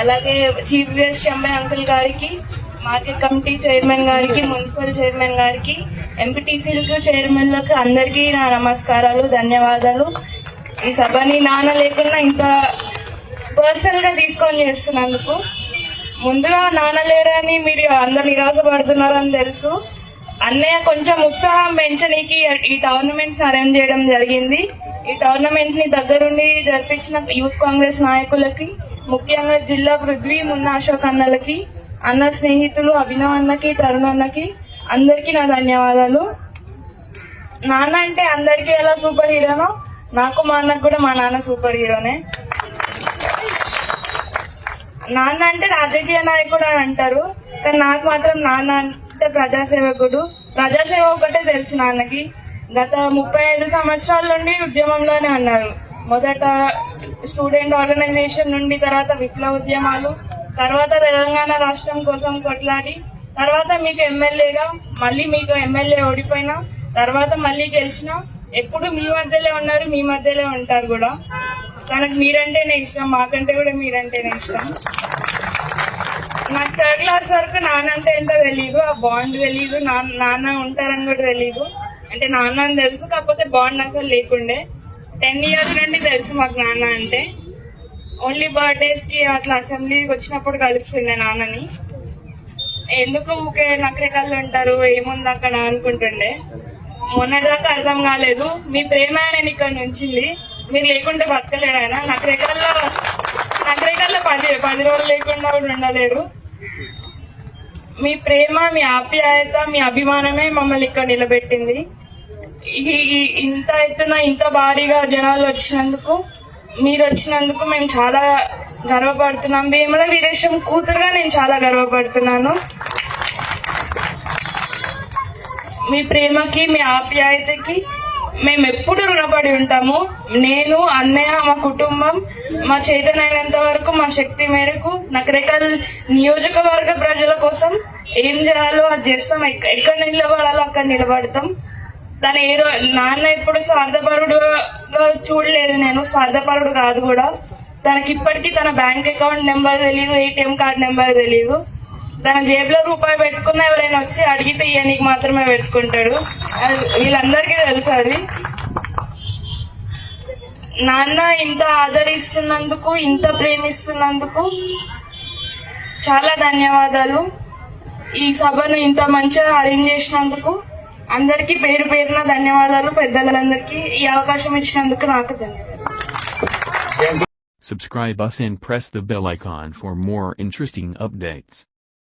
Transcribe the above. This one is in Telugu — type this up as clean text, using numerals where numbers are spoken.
అలాగే చీఫ్ గెస్ట్ చెంబై అంకుల్ గారికి, మార్కెట్ కమిటీ చైర్మన్ గారికి, మున్సిపల్ చైర్మన్ గారికి, ఎంపీటీసీలకు చైర్మన్లకు అందరికీ నా నమస్కారాలు, ధన్యవాదాలు. ఈ సభని నాన్న లేకుండా ఇంత పర్సనల్ గా తీసుకొని చేస్తున్నందుకు. ముందుగా నాన్న లేడని మీరు అందరు నిరాశపడుతున్నారని తెలుసు. అన్నయ్య కొంచెం ఉత్సాహం పెంచడానికి ఈ టోర్నమెంట్స్ అరేంజ్ చేయడం జరిగింది. ఈ టోర్నమెంట్స్ ని దగ్గరుండి జరిపించిన యూత్ కాంగ్రెస్ నాయకులకి, ముఖ్యంగా జిల్లా పృథ్వీ, మున్నా అశోక్ అన్నలకి, అన్న స్నేహితులు అభినవ్ అన్నకి, తరుణ్ అన్నకి అందరికీ నా ధన్యవాదాలు. నాన్న అంటే అందరికీ ఎలా సూపర్ హీరోనో, నాకు మా అన్నకు కూడా మా నాన్న సూపర్ హీరోనే. నాన్న అంటే రాజకీయ నాయకుడు అని అంటారు, కానీ నాకు మాత్రం నాన్న అంటే ప్రజాసేవకుడు. ప్రజాసేవ ఒకటే తెలుసు నాన్నకి. గత 35 సంవత్సరాల నుండి ఉద్యమంలోనే ఉన్నారు. మొదట స్టూడెంట్ ఆర్గనైజేషన్ నుండి, తర్వాత విప్లవ ఉద్యమాలు, తర్వాత తెలంగాణ రాష్ట్రం కోసం కొట్లాడి, తర్వాత మీకు ఎమ్మెల్యేగా, మళ్ళీ మీకు ఎమ్మెల్యే ఓడిపోయినా, తర్వాత మళ్ళీ గెలిచినా ఎప్పుడు మీ మధ్యలో ఉన్నారు, మీ మధ్యలో ఉంటారు కూడా. తనకు మీరంటేనే ఇష్టం, మాకంటే కూడా మీరంటేనే ఇష్టం. నాకు 3rd క్లాస్ వరకు నాన్న అంటే ఏంటో తెలియదు, ఆ బాండ్ తెలియదు, నాన్న ఉంటారని కూడా తెలియదు. అంటే నాన్న అని తెలుసు, కాకపోతే బాండ్ అసలు లేకుండే. 10 ఇయర్స్ నుండి తెలుసు మాకు నాన్న అంటే. ఓన్లీ బర్త్డేస్ కి అట్లా అసెంబ్లీకి వచ్చినప్పుడు కలుస్తుండే నాన్నని. ఎందుకు ఊకే నకరేకల్లో ఉంటారు, ఏముంది అక్కడ అనుకుంటుండే. మొన్నటిదాకా అర్థం కాలేదు. మీ ప్రేమ నేను ఇక్కడ నుంచింది, మీరు లేకుంటే బతకలేడు ఆయన. నకరేకల్లో 10 రోజులు లేకుండా కూడా ఉండలేరు. మీ ప్రేమ, మీ ఆప్యాయత, మీ అభిమానమే మమ్మల్ని ఇక్కడ నిలబెట్టింది. ఇంత ఎత్తున ఇంత భారీగా జనాలు వచ్చినందుకు, మీరు వచ్చినందుకు మేము చాలా గర్వపడుతున్నాం. వేముల వీరేశం కూతురుగా నేను చాలా గర్వపడుతున్నాను. మీ ప్రేమకి, మీ ఆప్యాయతకి మేము ఎప్పుడు రుణపడి ఉంటాము. నేను, అన్నయ్య, మా కుటుంబం, మా చేతనైనంత వరకు, మా శక్తి మేరకు నకరేకల్ నియోజకవర్గ ప్రజల కోసం ఏం చేయాలో అది చేస్తాం. ఎక్కడ నిలబడాలో అక్కడ నిలబడతాం. నాన్న ఎప్పుడు స్వార్థపరుడుగా చూడలేదు, నేను స్వార్థపరుడు కాదు కూడా. తనకి ఇప్పటికీ తన బ్యాంక్ అకౌంట్ నెంబర్ తెలియదు, ఏటీఎం కార్డ్ నెంబర్ తెలియదు. తన జేబులో రూపాయి పెట్టుకున్న ఎవరైనా వచ్చి అడిగితే ఇయ్యనికి మాత్రమే పెట్టుకుంటాడు. వీళ్ళందరికీ తెలుసు అది. నాన్న ఇంత ఆదరిస్తున్నందుకు, ఇంత ప్రేమిస్తున్నందుకు చాలా ధన్యవాదాలు. ఈ సభను ఇంత మంచిగా అరేంజ్ చేసినందుకు అందరికీ పేరు పేరున ధన్యవాదాలు. పెద్దలందరికీ ఈ అవకాశం ఇచ్చినందుకు నాకు ధన్యవాదాలు. Subscribe us and press the bell icon for more interesting updates.